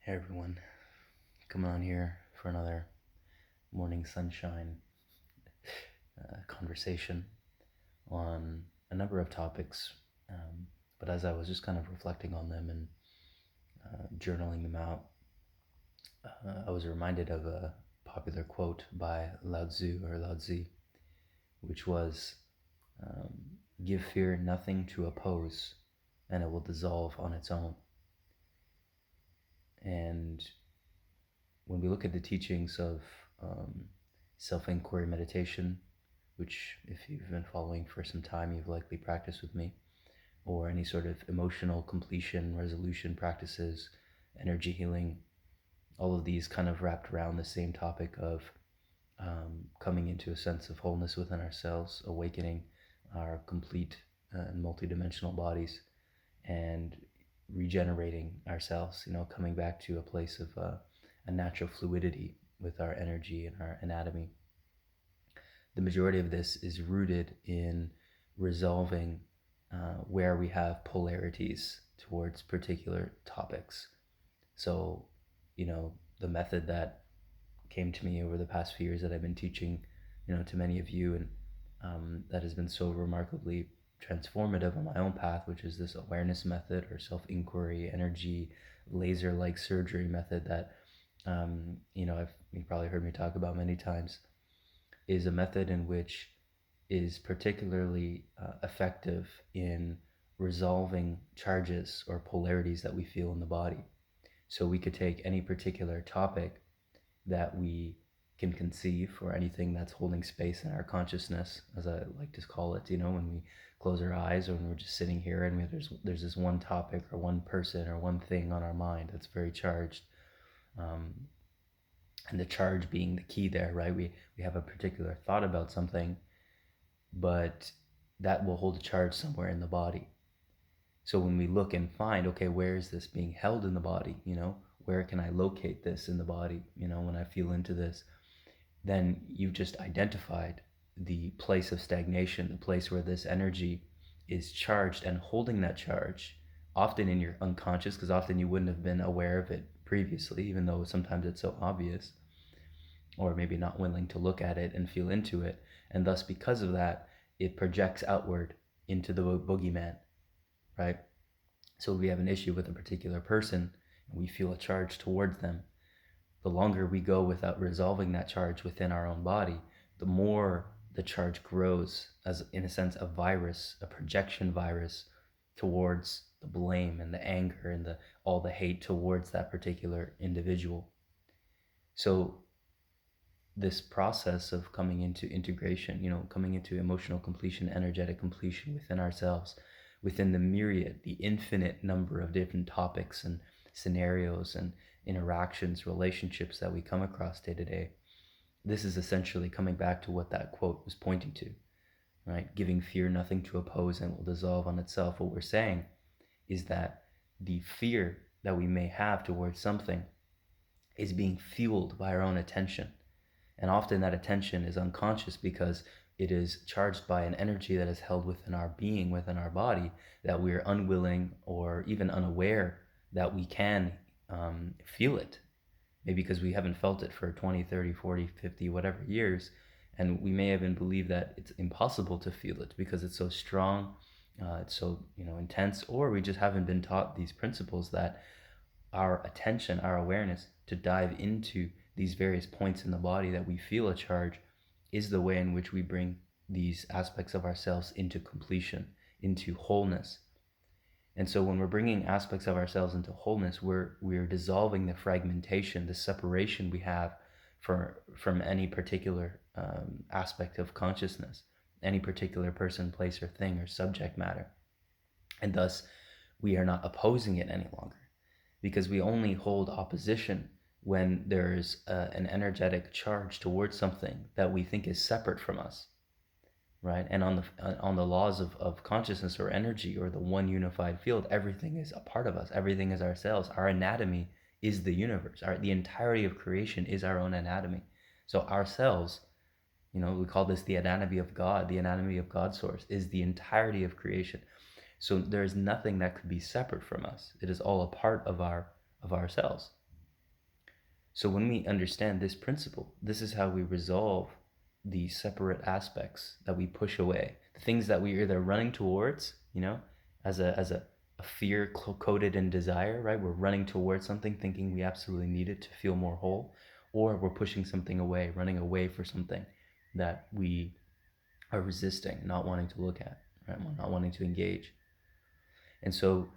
Hey everyone, coming on here for another morning sunshine conversation on a number of topics. But as I was just kind of reflecting on them and journaling them out, I was reminded of a popular quote by Lao Tzu or Lao Tzu, which was, "Give fear nothing to oppose, and it will dissolve on its own." And when we look at the teachings of self-inquiry meditation, which if you've been following for some time, you've likely practiced with me, or any sort of emotional completion, resolution practices, energy healing, all of these kind of wrapped around the same topic of coming into a sense of wholeness within ourselves, awakening our complete and multidimensional bodies, and regenerating ourselves, coming back to a place of a natural fluidity with our energy and our anatomy. The majority of this is rooted in resolving where we have polarities towards particular topics. So, the method that came to me over the past few years that I've been teaching, to many of you, and that has been so remarkably transformative on my own path, which is this awareness method or self-inquiry, energy, laser-like surgery method that, you've probably heard me talk about many times, is a method in which is particularly effective in resolving charges or polarities that we feel in the body. So we could take any particular topic that we can conceive, or anything that's holding space in our consciousness, as I like to call it, when we close our eyes or when we're just sitting here and there's this one topic or one person or one thing on our mind that's very charged. And the charge being the key there, right? We have a particular thought about something, but that will hold a charge somewhere in the body. So when we look and find, okay, where is this being held in the body? Where can I locate this in the body? When I feel into this, then you've just identified the place of stagnation, the place where this energy is charged and holding that charge, often in your unconscious, because often you wouldn't have been aware of it previously, even though sometimes it's so obvious, or maybe not willing to look at it and feel into it. And thus, because of that, it projects outward into the boogeyman, right? So we have an issue with a particular person and we feel a charge towards them. The longer we go without resolving that charge within our own body, the more the charge grows as, in a sense, a virus, a projection virus towards the blame and the anger and all the hate towards that particular individual. So this process of coming into integration, coming into emotional completion, energetic completion within ourselves, within the myriad, the infinite number of different topics and scenarios and interactions, relationships that we come across day to day. This is essentially coming back to what that quote was pointing to, right? Giving fear nothing to oppose and will dissolve on itself. What we're saying is that the fear that we may have towards something is being fueled by our own attention. And often that attention is unconscious because it is charged by an energy that is held within our being, within our body, that we're unwilling or even unaware that we can feel it. Maybe because we haven't felt it for 20, 30, 40, 50, whatever years. And we may even believe that it's impossible to feel it because it's so strong, it's so intense, or we just haven't been taught these principles that our attention, our awareness to dive into these various points in the body that we feel a charge is the way in which we bring these aspects of ourselves into completion, into wholeness. And so when we're bringing aspects of ourselves into wholeness, we're dissolving the fragmentation, the separation we have from any particular aspect of consciousness, any particular person, place, or thing, or subject matter. And thus, we are not opposing it any longer, because we only hold opposition when there's an energetic charge towards something that we think is separate from us, right? And on the laws of consciousness or energy or the one unified field, everything is a part of us. Everything is ourselves. Our anatomy is the universe. The entirety of creation is our own anatomy. So ourselves, we call this the anatomy of God. The anatomy of God source is the entirety of creation. So there is nothing that could be separate from us. It is all a part of ourselves. So when we understand this principle, this is how we resolve the separate aspects that we push away, the things that we are either running towards, as a fear coded in desire, right? We're running towards something thinking we absolutely need it to feel more whole, or we're pushing something away, running away for something that we are resisting, not wanting to look at, right? Not wanting to engage. And so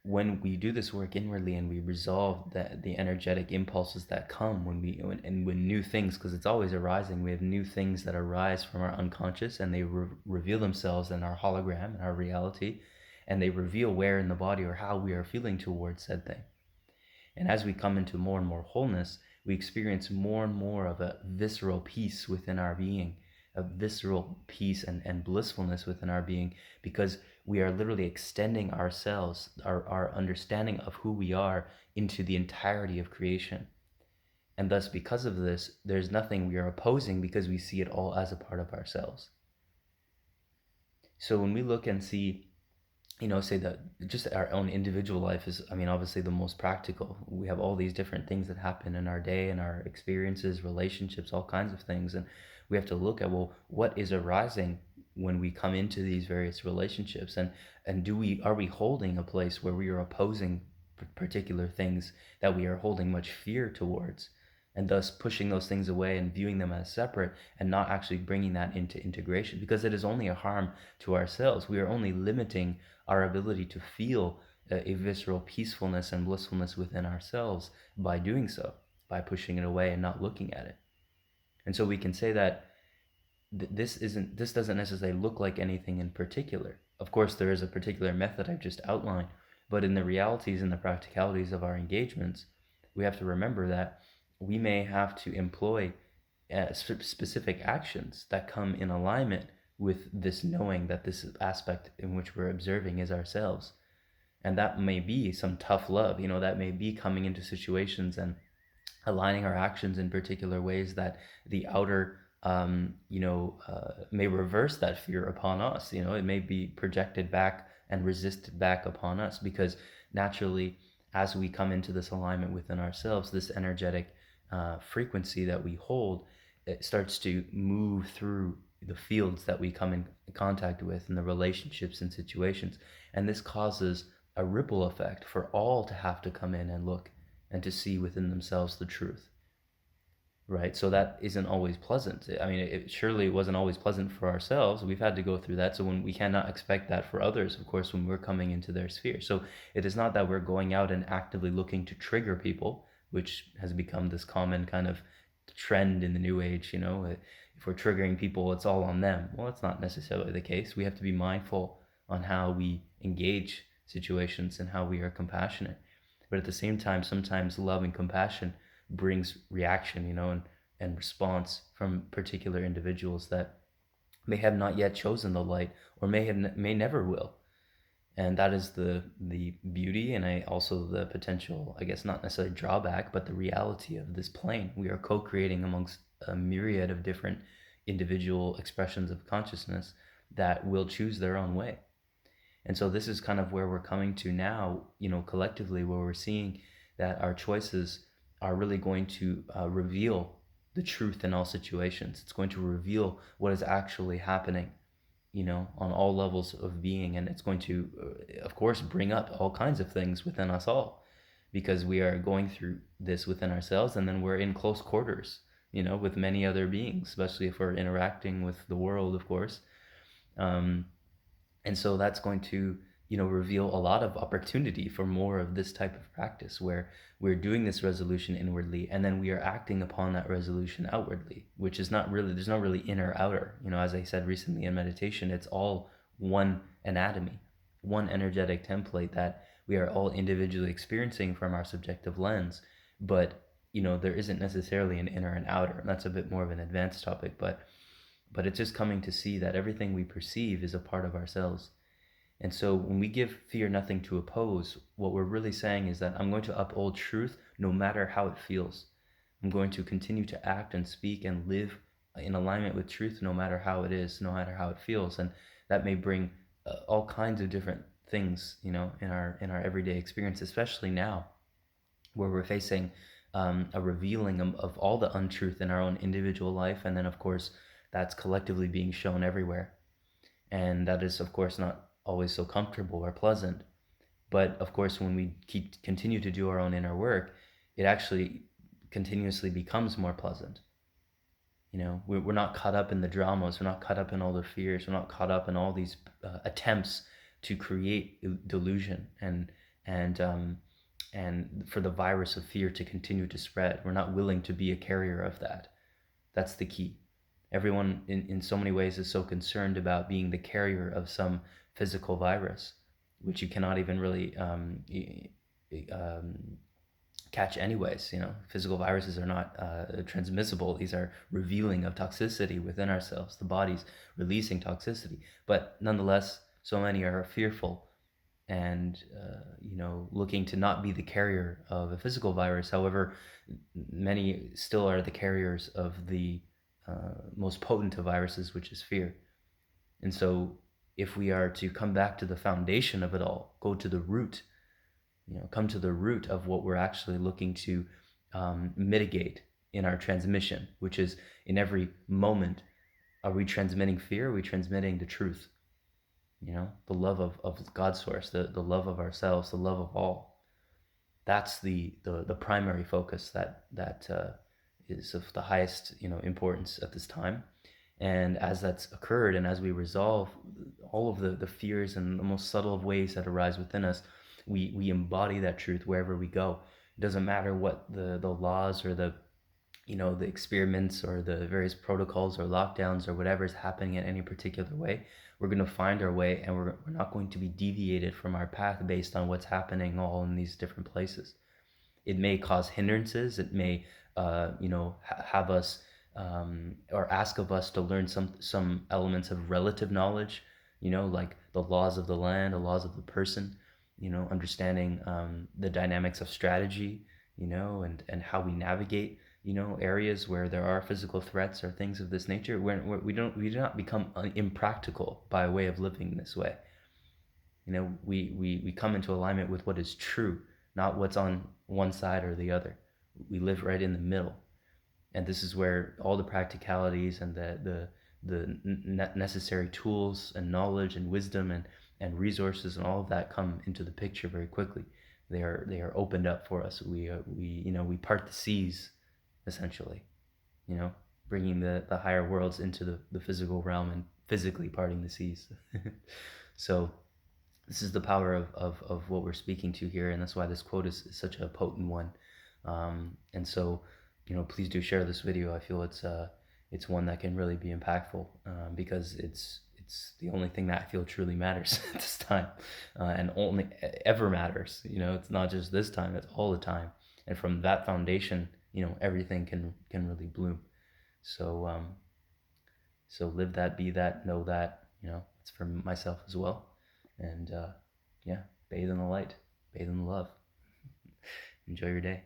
when we do this work inwardly and we resolve the energetic impulses that come when new things, because it's always arising, we have new things that arise from our unconscious, and they reveal themselves in our hologram, in our reality, and they reveal where in the body or how we are feeling towards said thing. And as we come into more and more wholeness, we experience more and more of a visceral peace within our being, a visceral peace and blissfulness within our being, because we are literally extending ourselves, our understanding of who we are, into the entirety of creation. And thus, because of this, there's nothing we are opposing, because we see it all as a part of ourselves. So when we look and see, say that just our own individual life is, obviously the most practical. We have all these different things that happen in our day and our experiences, relationships, all kinds of things. And we have to look at, well, what is arising when we come into these various relationships? And are we holding a place where we are opposing particular things that we are holding much fear towards? And thus pushing those things away and viewing them as separate, and not actually bringing that into integration, because it is only a harm to ourselves. We are only limiting our ability to feel a visceral peacefulness and blissfulness within ourselves by doing so, by pushing it away and not looking at it. And so we can say that this doesn't necessarily look like anything in particular. Of course, there is a particular method I've just outlined, but in the realities and the practicalities of our engagements, we have to remember that we may have to employ specific actions that come in alignment with this knowing that this aspect in which we're observing is ourselves. And that may be some tough love, that may be coming into situations and aligning our actions in particular ways that the outer may reverse that fear upon us. It may be projected back and resisted back upon us, because naturally, as we come into this alignment within ourselves, this energetic frequency that we hold, it starts to move through the fields that we come in contact with, and the relationships and situations. And this causes a ripple effect for all to have to come in and look and to see within themselves the truth. Right? So that isn't always pleasant. It surely wasn't always pleasant for ourselves. We've had to go through that. So when we cannot expect that for others, of course, when we're coming into their sphere. So it is not that we're going out and actively looking to trigger people, which has become this common kind of trend in the new age. If we're triggering people, it's all on them. Well, that's not necessarily the case. We have to be mindful on how we engage situations and how we are compassionate. But at the same time, sometimes love and compassion brings reaction, and response from particular individuals that may have not yet chosen the light, or may never will. And that is the beauty, and also the potential, I guess, not necessarily drawback, but the reality of this plane. We are co-creating amongst a myriad of different individual expressions of consciousness that will choose their own way. And so this is kind of where we're coming to now, collectively, where we're seeing that our choices are really going to reveal the truth in all situations. It's going to reveal what is actually happening, on all levels of being. And it's going to, of course, bring up all kinds of things within us all, because we are going through this within ourselves, and then we're in close quarters, with many other beings, especially if we're interacting with the world, of course. And so that's going to, reveal a lot of opportunity for more of this type of practice, where we're doing this resolution inwardly, and then we are acting upon that resolution outwardly, which is not really, there's no really inner outer. As I said recently in meditation, it's all one anatomy, one energetic template that we are all individually experiencing from our subjective lens. But, there isn't necessarily an inner and outer. And that's a bit more of an advanced topic, but it's just coming to see that everything we perceive is a part of ourselves. And so when we give fear nothing to oppose, what we're really saying is that I'm going to uphold truth no matter how it feels. I'm going to continue to act and speak and live in alignment with truth no matter how it is, no matter how it feels. And that may bring all kinds of different things, in our everyday experience, especially now, where we're facing a revealing of all the untruth in our own individual life, and then of course that's collectively being shown everywhere. And that is of course not always so comfortable or pleasant. But of course, when we continue to do our own inner work, it actually continuously becomes more pleasant. We're not caught up in the dramas. We're not caught up in all the fears. We're not caught up in all these attempts to create delusion and for the virus of fear to continue to spread. We're not willing to be a carrier of that. That's the key. Everyone in so many ways is so concerned about being the carrier of some physical virus, which you cannot even really catch anyways. Physical viruses are not transmissible. These are revealing of toxicity within ourselves. The body's releasing toxicity, but nonetheless, so many are fearful and looking to not be the carrier of a physical virus. However, many still are the carriers of the most potent of viruses, which is fear. And so if we are to come back to the foundation of it all, go to the root, come to the root of what we're actually looking to mitigate in our transmission, which is in every moment, are we transmitting fear? Are we transmitting the truth? The love of God's source, the love of ourselves, the love of all. That's the primary focus that is of the highest importance at this time. And as that's occurred, and as we resolve all of the fears and the most subtle of ways that arise within us, we embody that truth wherever we go. It doesn't matter what the laws or the experiments or the various protocols or lockdowns or whatever is happening in any particular way. We're going to find our way, and we're not going to be deviated from our path based on what's happening all in these different places. It may cause hindrances. It may, have us or ask of us to learn some elements of relative knowledge, like the laws of the land, the laws of the person, understanding the dynamics of strategy, and how we navigate, areas where there are physical threats or things of this nature. We do not become impractical by way of living this way. We come into alignment with what is true, not what's on one side or the other. We live right in the middle. And this is where all the practicalities and the necessary tools and knowledge and wisdom and resources and all of that come into the picture very quickly. They are opened up for us. We part the seas, essentially, bringing the higher worlds into the physical realm and physically parting the seas. So this is the power of what we're speaking to here, and that's why this quote is such a potent one. And so, please do share this video. I feel it's one that can really be impactful, because it's the only thing that I feel truly matters at this time, and only ever matters. It's not just this time; it's all the time. And from that foundation, everything can really bloom. So so live that, be that, know that. It's for myself as well. And yeah, bathe in the light, bathe in the love. Enjoy your day.